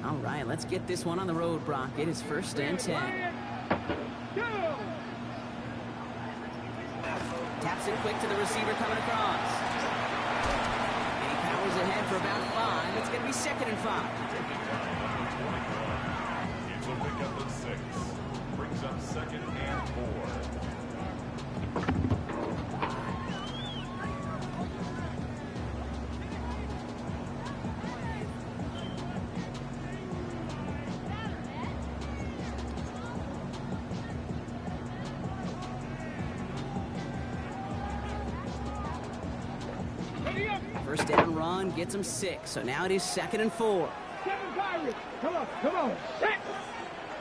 All right, let's get this one on the road, Brock. It is 1st and 10. Taps it quick to the receiver coming across. And he powers ahead for about 5. It's going to be 2nd and 5. It's a pickup of 6. Brings up 2nd and 4. First down run gets him 6. So now it is 2nd and 4. Come on. Set.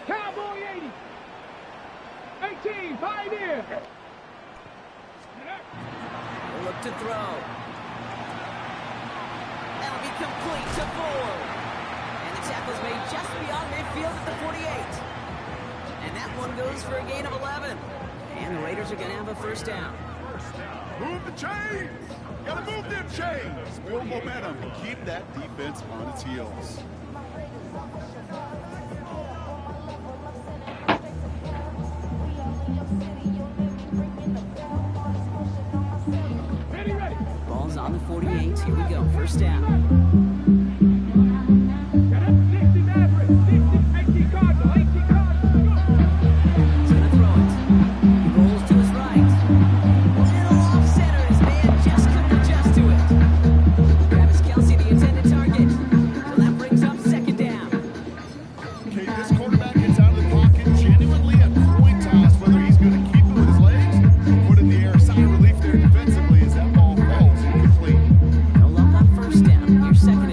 Cowboy 80. 18, 5 in. They'll look to throw. That'll be complete to Ford. And the tackle's made just beyond midfield at the 48. And that one goes for a gain of 11. And the Raiders are going to have a 1st down. Move the chains! Gotta move them chains! Build momentum. Keep that defense on its heels. Ready. Ball's on the 48. Here we go. 1st down. 60 Maverick. 18 Cardinal. He's going to throw it. He rolls to his right. Little off center. His man just couldn't adjust to it. Travis Kelce, the intended target. So that brings up 2nd down. Okay, this quarterback gets out of the pocket genuinely a coin toss, whether he's going to keep it with his legs or put in the air. Sign of relief there defensively as that ball falls incomplete. No luck on 1st down. Here's 2nd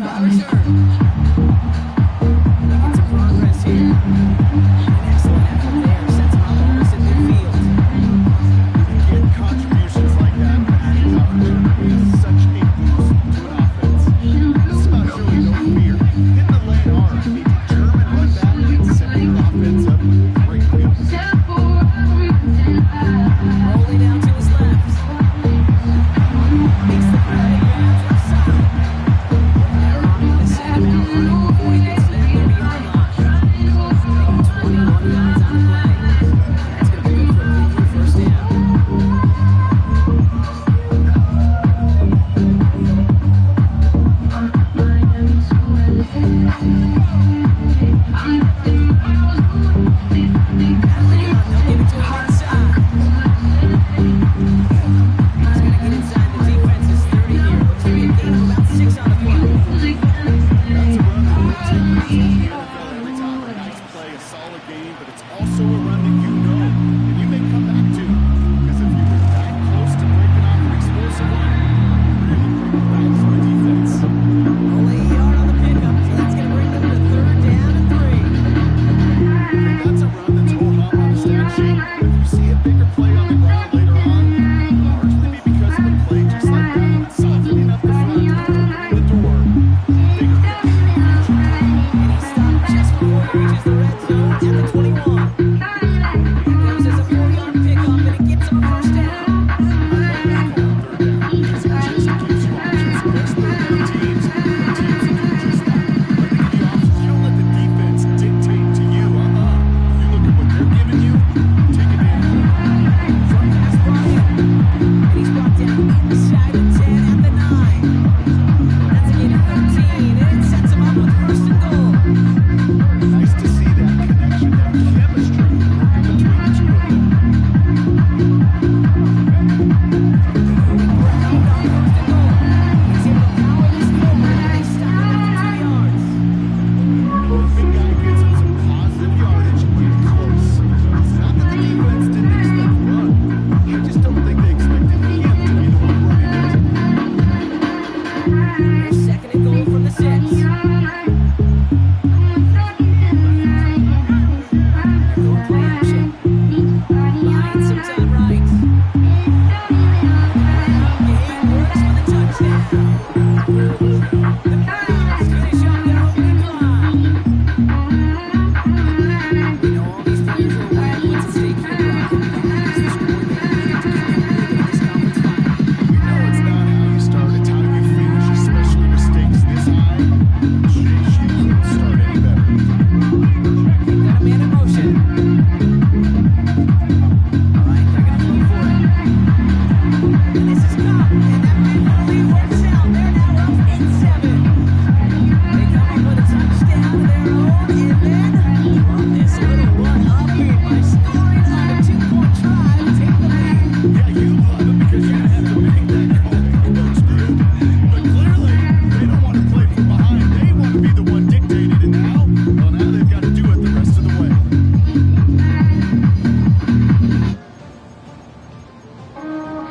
about return. Making some progress here. An excellent effort there. Sets him up almost in midfield. Again, contributions like that from any punt returner is such a boost to an offense. This is about showing no fear. Hitting the lane hard. A determined run back and setting your offense up with great wheels. Rolling out to his left. Makes the play. Grabs left side. They're on to send him out running before he gets to that 30-yard line. 21 yards on the play. That's going to be good for a quick first down.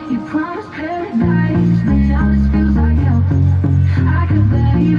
You promised paradise, but now this feels like hell. I could bet you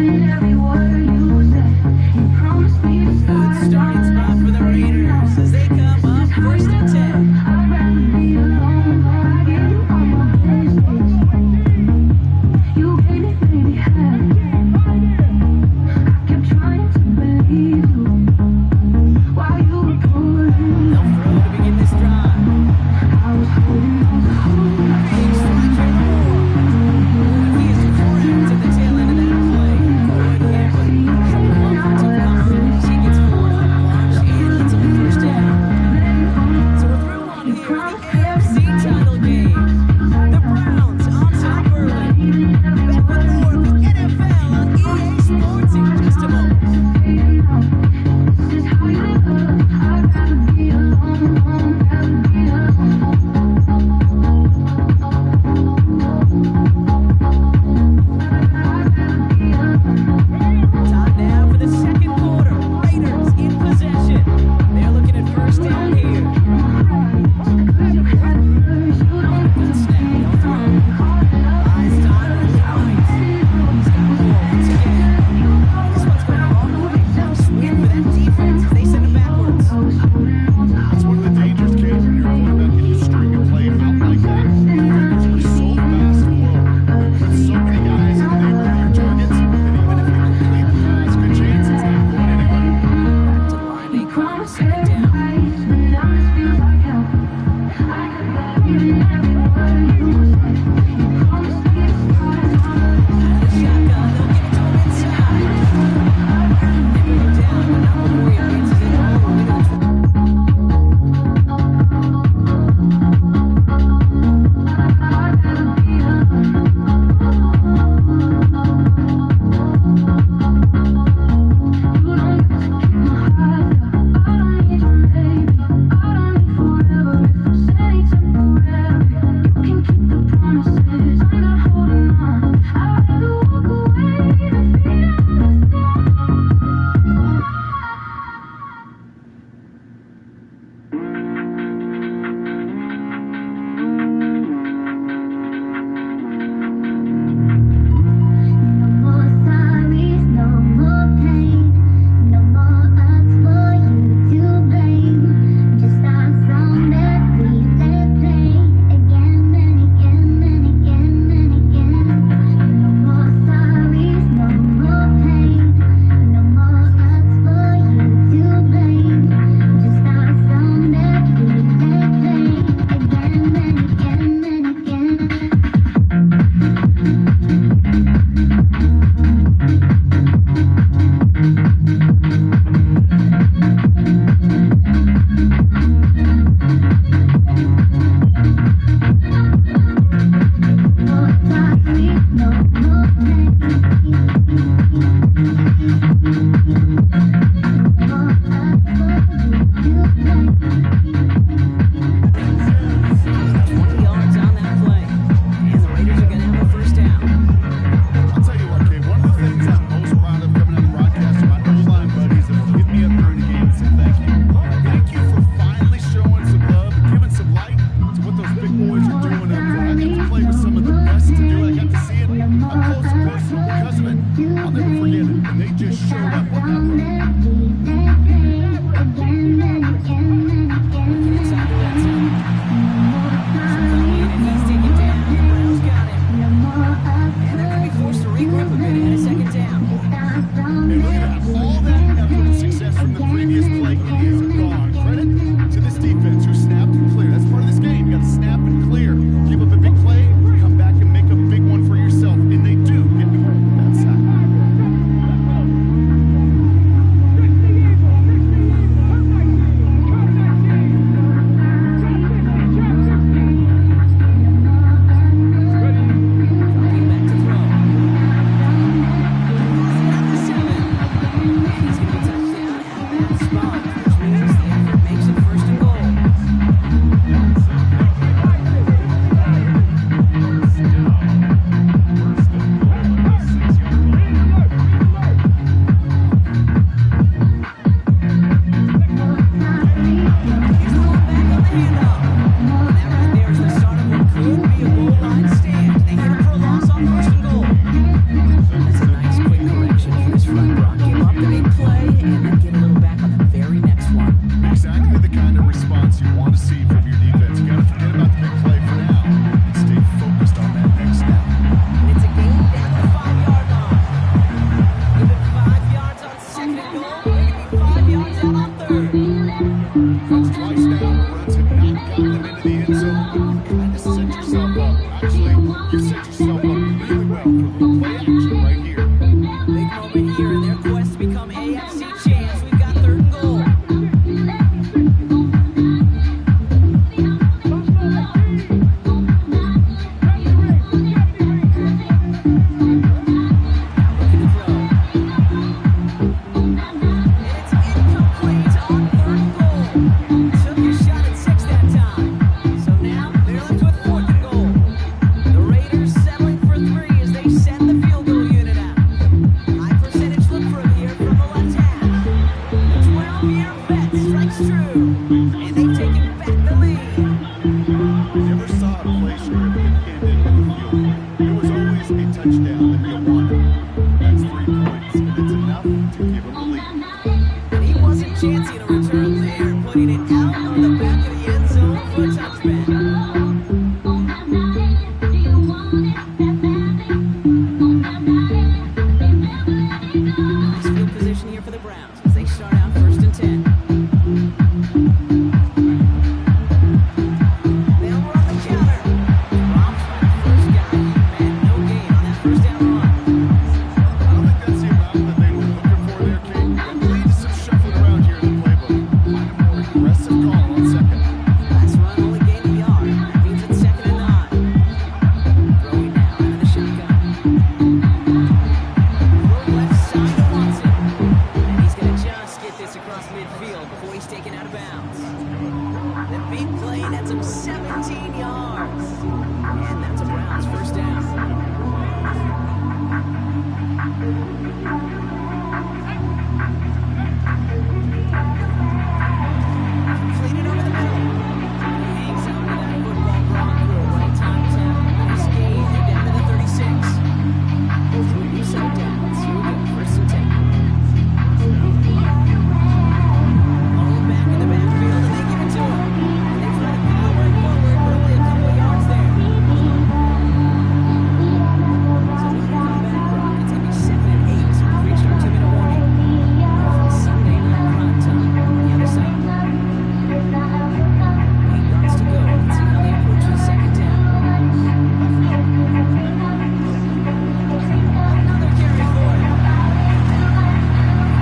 forget it. And they just showed up on that run. Inside the red zone. He's taken down. The Browns got him. And they're going to be forced to regroup a bit ahead of second down. And look at that. All that effort and success from the previous play, it is gone. Credit to this defense who snapped and cleared. That's part of this game. You got to snap and clear. Give up a big play, come back and make a big one for yourself. And they do get the win with that sack. Dropping back to throw. Number 7. And he's going to be touchdown at that spot, which means the effort makes it first and goal. He's going back on the handoff. And that right there is the start of what could be a goal line stand. They hit him for a loss on first and goal. That's a nice quick correction for this front block. Give up the big play and then get a little back on the very next one. Exactly the kind of response you want to see from your defense. You got to forget about the big play for now and stay focused on that next down. And it's a gain down the 5-yard line. Give it 5 yards on second and goal. Maybe 5 yards out on third. That's twice now where runs have not gotten them into the end zone, but you kind of set yourself up. Actually, you set yourself up really well for a little play action right here. Big moment here in their quest to become AFC champs. We've got third and goal. Looking to throw. And it's incomplete on third and goal. Took a shot at 6 that time. So now they're left with fourth and goal. The Raiders settling for 3 as they send the field goal unit out. High percentage look for him here from the left half. The 12-year vet strikes true. And they've taken back the lead. Never saw a play script that ended with a field goal. It was always a touchdown that you wanted. That's 3 points, and it's enough to give them a lead. And he wasn't chancing a return there, putting it out on the back of the end zone for a touchback. Nice field position here for the Browns as they start out first and 10. They'll run the counter. Rob's the first guy he met. No gain on that first down run. I don't think that's the amount that they were looking for there, Kate. That leads some shuffling around here in the playbook. Find a more aggressive call on second. Last run only gained a yard. That means it's second and 9. Throwing now out of the shotgun. Throw left side to Watson. And he's going to just get this across midfield before he's taken out of bounds. The big play nets him 17 yards. And that's a Browns first down. Completed over the middle. Hangs on to that football Bronco. Right time to nice gain. They're down to the 36. Three side downs. Here we go. First and 10. All back in the backfield, and they give it to him. And they try to power it forward, but only a couple of yards there. So when they come back, Brock, it's going to be 7 and 8. We've reached our 2-minute warning. Sunday night prime time on the other side. 8 yards to go. Let's see how they approach the second down. Another carry for him.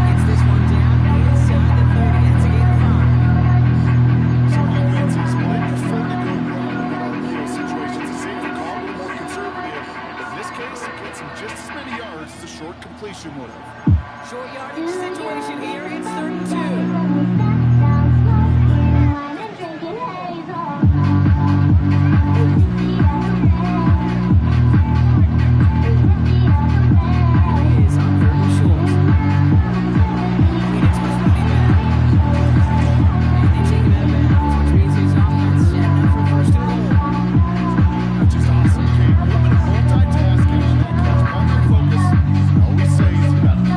Gets this one down inside the 30. That's a gain of 5. Some offenses, well, they prefer to go wrong in RPO situations. It's a safer call, a little more conservative. But in this case, it gets him just as many yards as a short completion would have. Short yardage situation here. It's third and 2. Is on third and short. Phoenix was running back. And they take him out of bounds, which means his offense set up for first and goal. Which is awesome, Kate. A little bit of multitasking on that catch. Primary focus, I always say, is you got to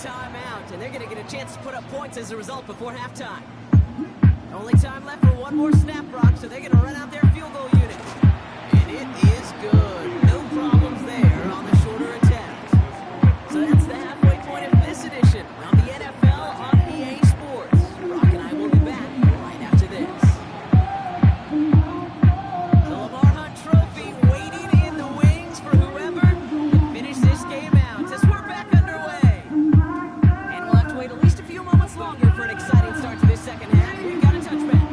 timeout, and they're going to get a chance to put up points as a result before halftime. Only time left for one more snap, Brock, so they're going to run out their field goal unit. And it is good. No problems there on the shorter attempt. So that's the halfway point of this edition of the NFL on EA Sports. Brock and I will be back right after this. The Lamar Hunt Trophy waiting in the wings for whoever can finish this game out as we're back underway. And we'll have to wait at least a few moments longer for an exciting start to this second half. We've got a touchback.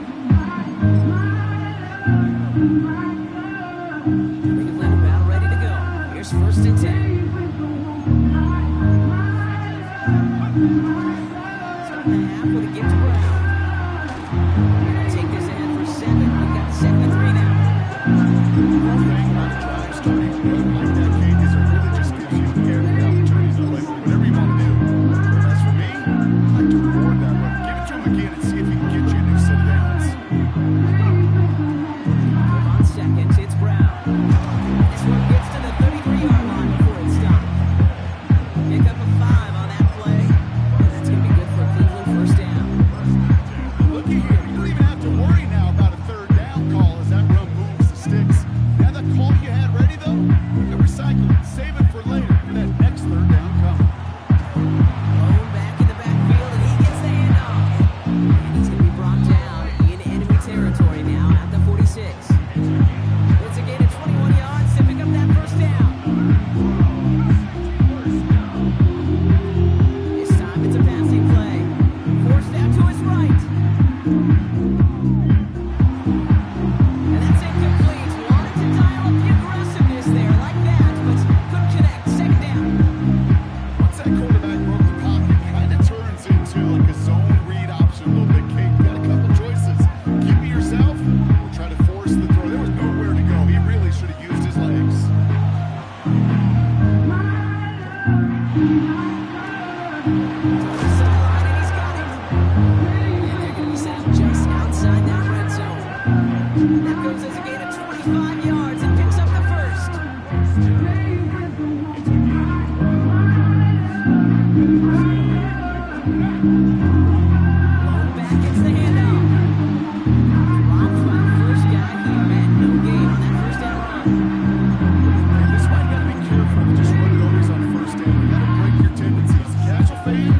They've got about ready to go. Here's 1st and 10. Starting the half with a gift to Brown. We're going to take this ahead for 7. We've got 2nd and 3 now. One thing about a drive starting to run like that, Kate, is it really just gives you every opportunity to play whatever you want to do. But as for me, I like to reward that run. Give it to him again and see if he can get you a new set of downs. On 2nd, it's Brown. This one gets to the 33-yard line before it's stopped. Pick up a 5 on that play. And that's going to be good for a Cleveland 1st down. Looky here, you don't even have to worry now about a 3rd down call as that run moves the sticks. Now that call you had ready, though, you can recycle it, save it for later for that next 3rd down coming. Thrown back in the backfield, and he gets the handoff. And he's going to be brought down in enemy territory now at the 46. Once again at 21 yards to pick up that 1st down. This time it's a passing play. Forced out to his right. And that's incomplete. Wanted to dial up the aggressiveness there like that, but couldn't connect. 2nd down. Once that quarterback broke the pocket, kind of turns into like a zone read option a little bit, Kate. You got a couple choices. Keep it yourself or try to force the throw. There was nowhere to go. He really should have used his legs. Sideline, and he's got it. And they're going to be set up just outside that red zone. That goes as a gain of 25 yards and picks up the 1st. Blown back, it's the handoff. Robbed by the 1st guy here, and no gain on that 1st down run. And this one, you got to be careful. Just run it always on 1st down. You got to break your tendencies. Catch a fade,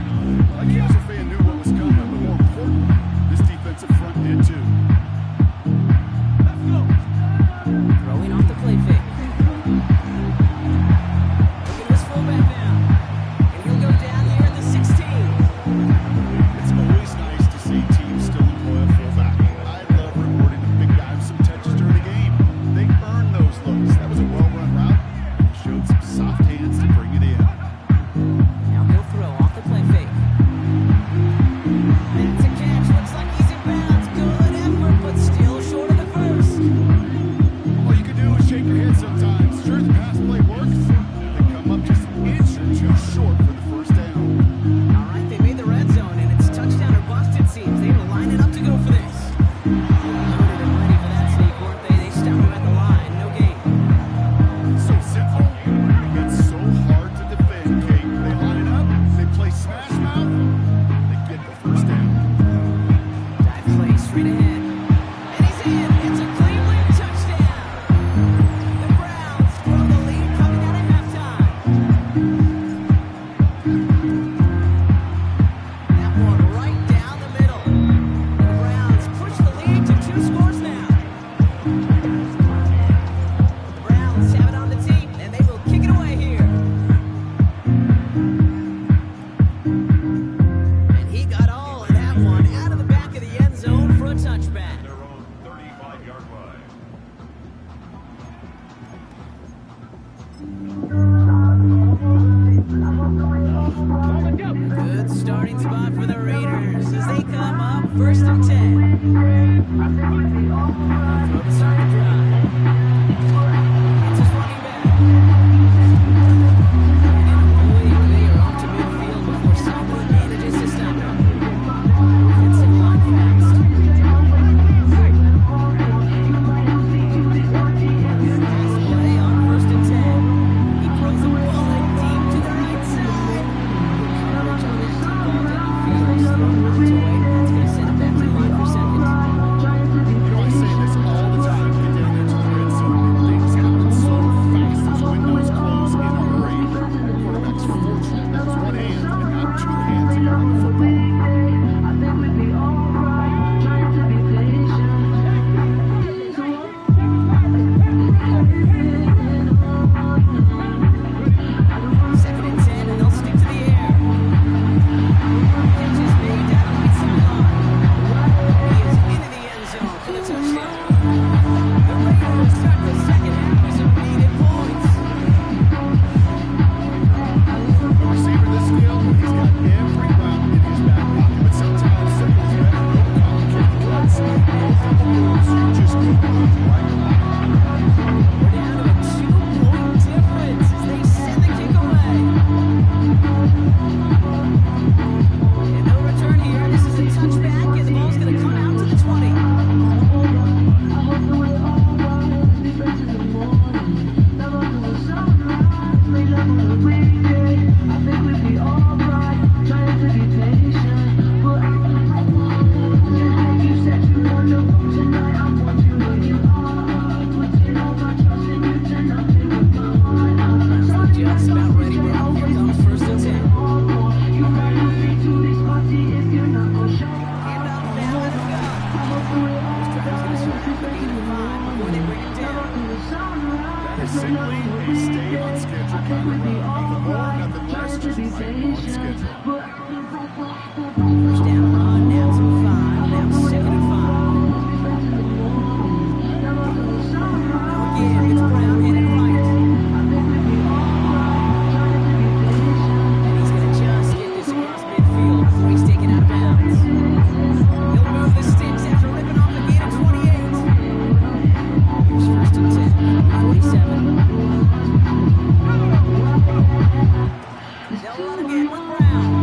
again with Brown.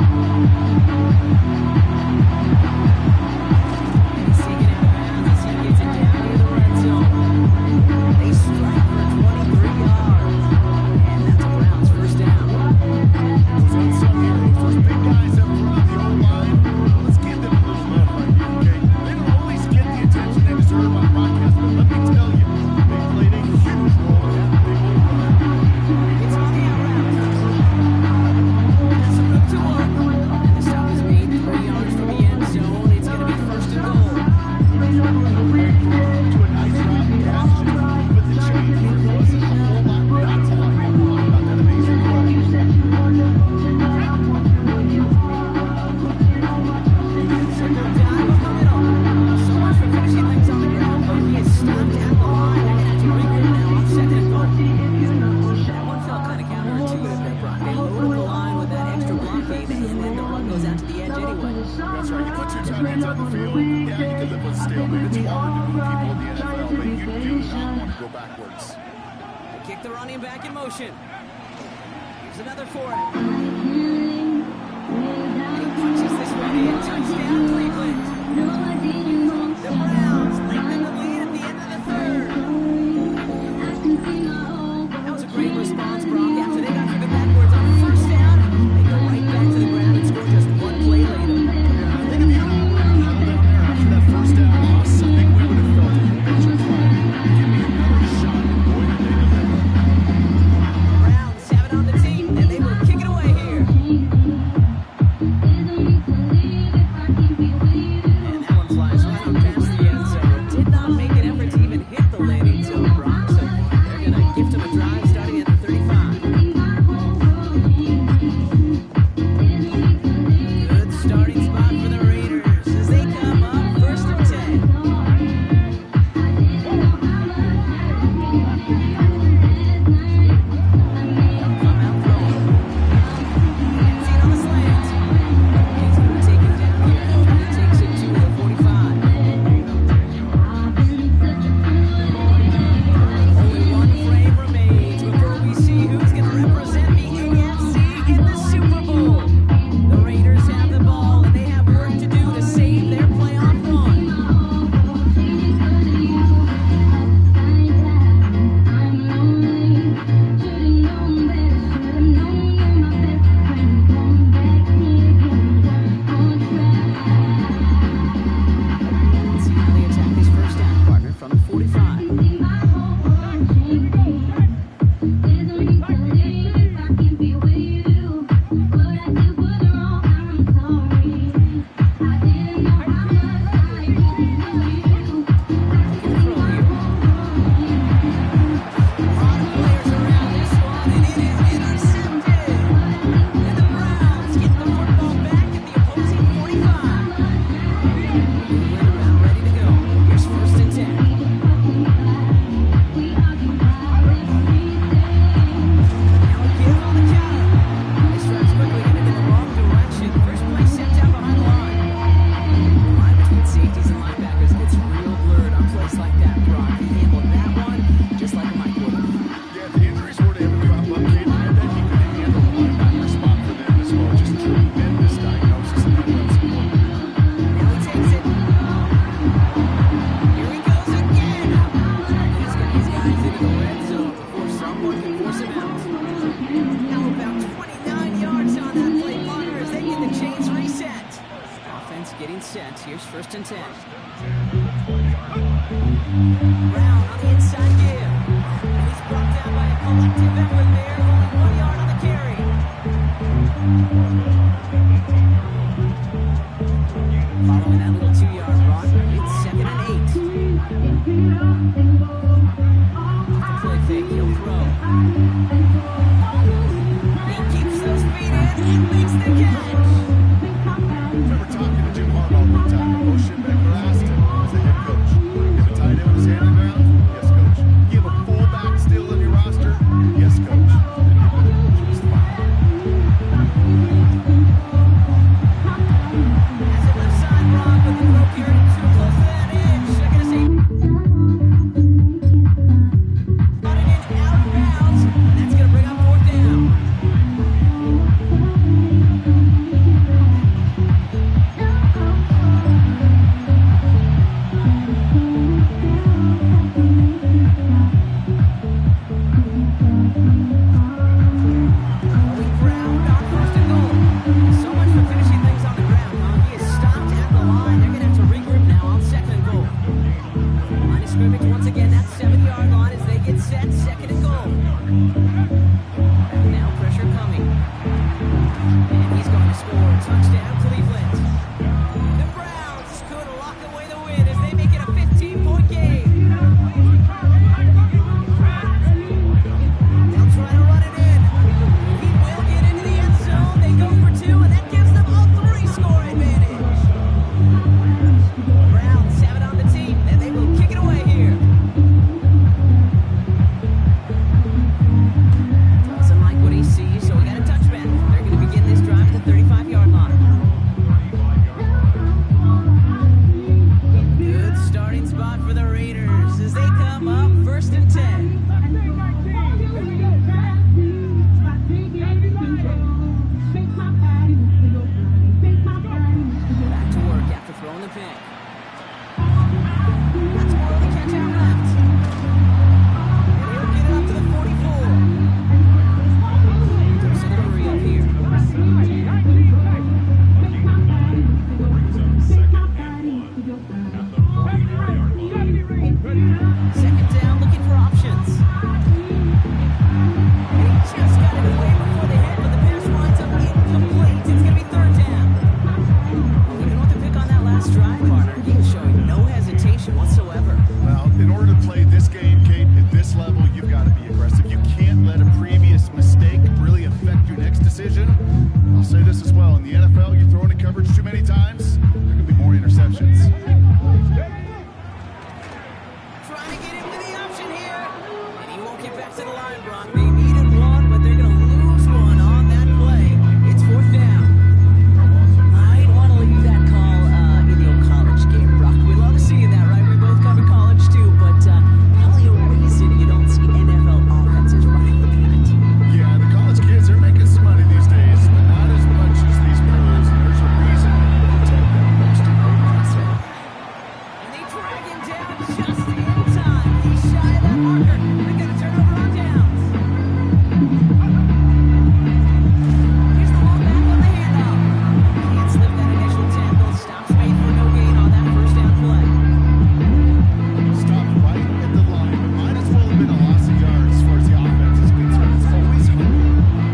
He's taken out of bounds as he gets it down near the red zone. They strike for 23 yards. And that's a Browns first down. Those unsung heroes, those big guys up front on the O-line, let's give them a little love right here, okay? They don't always get the attention they deserve on broadcast, but let me tell you, they played a huge role in that big old run. It's on the out route. Has some room to work. And the stop is made 3 yards from the end zone. It's going to be first and goal. To a nice route and pass, just with the change. There wasn't a whole lot not to like about that amazing play. Single dive up the middle. So much for finishing things on the ground, but he is stopped at the line. They're going to have to regroup now on second and goal. That one felt kind of counterintuitive there, Brock. They loaded the line with that extra blocking, and then the run goes out to the edge anyway. That's right. You put your tight ends on the field, yeah, you can live with stalemate. It's hard to move people in the NFL, but you do not want to go backwards. They kick the running back in motion. Here's another for him. He punches this one in. Touchdown, Cleveland. The Browns lengthen the lead at the end of the third. That was a great response, Brock. After they got driven backwards on first down, they go right back to the ground and score just one play later. I think if you and I were in the huddle down there after that first down loss, I think we would have felt a whole bunch of pride. Give me another shot, and boy, did they deliver. Browns have it on the team, and they will kick it away here. And that one flies right on past the end zone. Did not make an effort to even hit the landing zone, Brock. So they're going to gift him a drive starting at the 35. Good starting spot for the Raiders as they come up first and 10. Come out throwing. Gets it on the slant. He's going to take it down here. He takes it to the 45. Only one frame remains before we see who's going to represent the AFC in the Super Bowl. The Raiders have the ball, and they have work to do to save their playoff run. Let's see how they attack this first down, partner, from the 45. Getting set. Here's first and 10. Brown on the inside give. And he's brought down by a collective effort there. Only 1 yard on the carry. Following that little 2-yard run, it's 2nd and 8. The play fake, he'll throw. He keeps those feet in and makes the catch. Remember talking to Jim Harbaugh one time, and Moshe Becker asked him as the head coach, you have a tight end with his hand on the ground? Yes, coach. You have a fullback still in your roster? Yes, coach. And you're going to just fine. As a left side block with the throw carried too close to that edge. They're going to say running it out of bounds. And that's going to bring up fourth down. the score. Touchdown, Cleveland. The Browns could lock away the win as they make it a 15-point game. They'll try to run it in. He will get into the end zone. They go for two, and that gives them a 3-score advantage. Browns have it on the team, and they will kick it away here. Doesn't like what he sees, so we got a touchback. They're going to begin this drive at the 35-yard line. Good starting spot for the Raiders as they come up 1st and 10. Back to work after throwing the pick. That's more of the catch out left. And he'll get it up to the 44. There's a hurry up here. Brings up second and 1 at the 44-yard line. Second down, looking for options. And he just got it away before the hit, but the pass winds up incomplete. It's going to be 3rd down. Even with the pick on that last drive, partner, he is showing no hesitation whatsoever. Well, in order to play this game, Kate, at this level, you've got to be aggressive. You can't let a previous mistake really affect your next decision. I'll say this as well. In the NFL, you throw into coverage too many times, there could be more interceptions. Trying to get him to the option here. And he won't get back to the line, Brock. They needed one, but they're going to lose one on that play. It's 4th down. I'd want to leave that call in your college game, Brock. We love seeing that, right? We both cover college, too, but probably a reason you don't see NFL offenses running with that. Yeah, the college kids are making some money these days, but not as much as these pros, and there's a reason they take that most important asset. And they drag him down just in time. He's shy of that marker. They got to turn over on downs. Here's the long back on the handoff. Can't slip that initial tackle. Stops made for no gain on that 1st down play. Stop right at the line, but might as well have been a loss of yards as far as the offense is concerned. It's always hard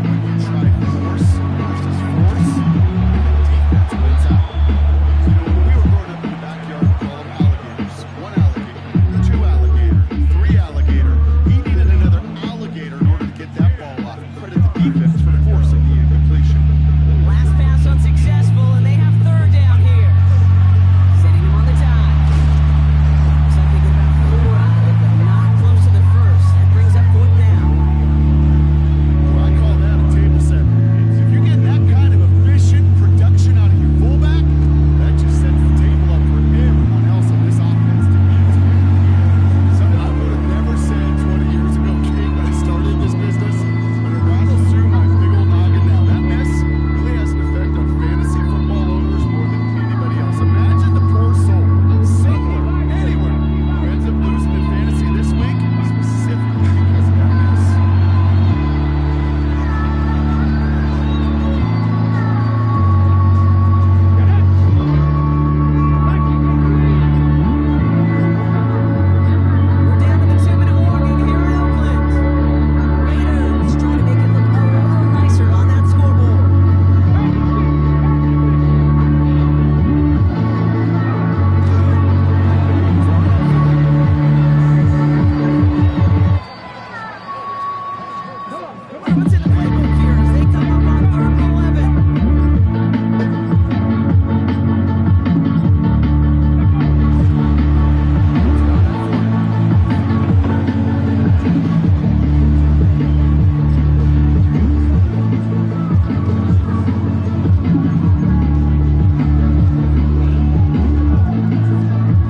when you try force versus force, and the defense wins out. You know, when we were growing up in the backyard, we called them alligators. 1 alligator, 2 alligator, 3 alligator. He needed another alligator in order to get that ball off. Credit the defense for forcing the incompletion. Last pass unsuccessful, and they have 3rd down here. Setting him on the time. Looks like they get about 4 out of it, but not close to the first. That brings up 4th down. Well, I call that a table setter. If you get that kind of efficient production out of your fullback, that just sets the table up for everyone else on this offense to eat. Something I would have never said 20 years ago, Kate, when I started this business, but it rattles through my big old noggin now. That mess really has an effect on fantasy football owners more than anybody else. Imagine the poor soul, somewhere, anywhere, who ends up losing in fantasy this week, specifically because of that mess. We're down to the 2-minute warning here in Oakland. Raiders trying to make it look a little nicer on that scoreboard. What's in the playbook here as they come up on 3rd and 11?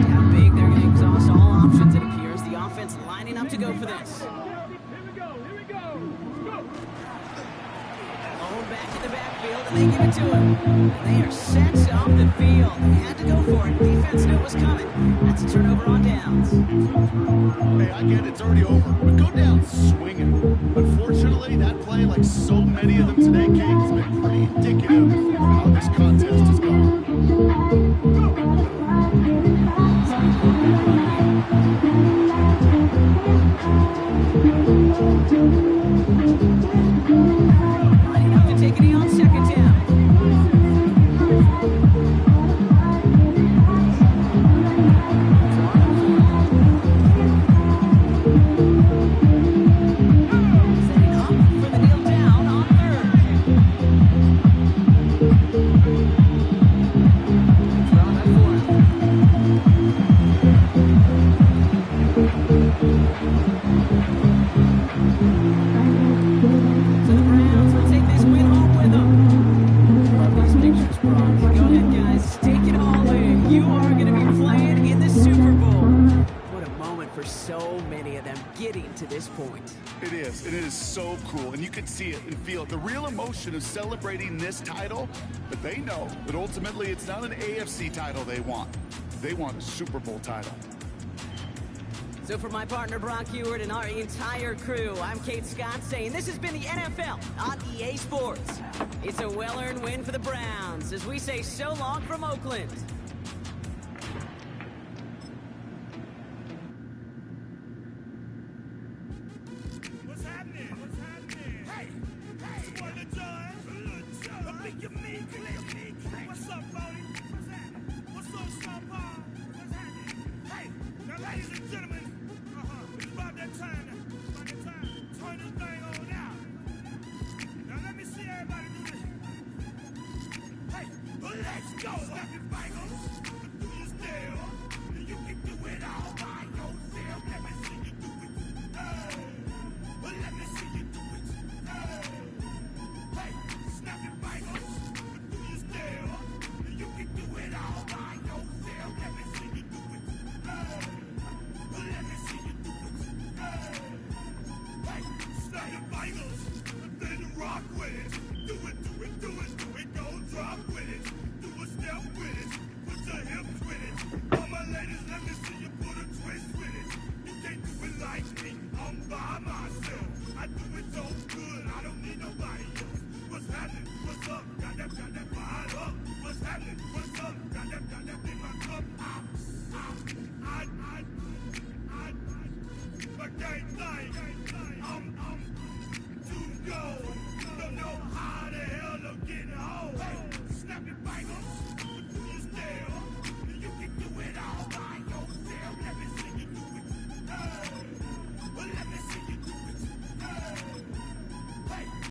Down big, they're going to exhaust all options, it appears. The offense lining up to go for this. Here we go. Go. Thrown back in the backfield, and they give it to him. They are set off the field. They had to go for it. Defense knew it was coming. That's a turnover on downs. Hey, I get it's already over, but go down swinging. Unfortunately, that play, like so many of them today, Kate, has been pretty indicative of how this contest has gone. Lining up to take it on 2nd down. can see it and feel it. The real emotion of celebrating this title, but they know that ultimately it's not an AFC title they want. They want a Super Bowl title. So for my partner Brock Ewart and our entire crew, I'm Kate Scott saying this has been the NFL on EA Sports. It's a well-earned win for the Browns as we say so long from Oakland. What's happening? What's happening? Hey, hey, what the joy? A big unique. What's up, Bodie? What's happening? What's up, Sean Paul? What's happening? Hey, now, ladies and gentlemen, it's about that time. About that time. Turn this thing on out. Now let me see everybody do this. Hey, let's go.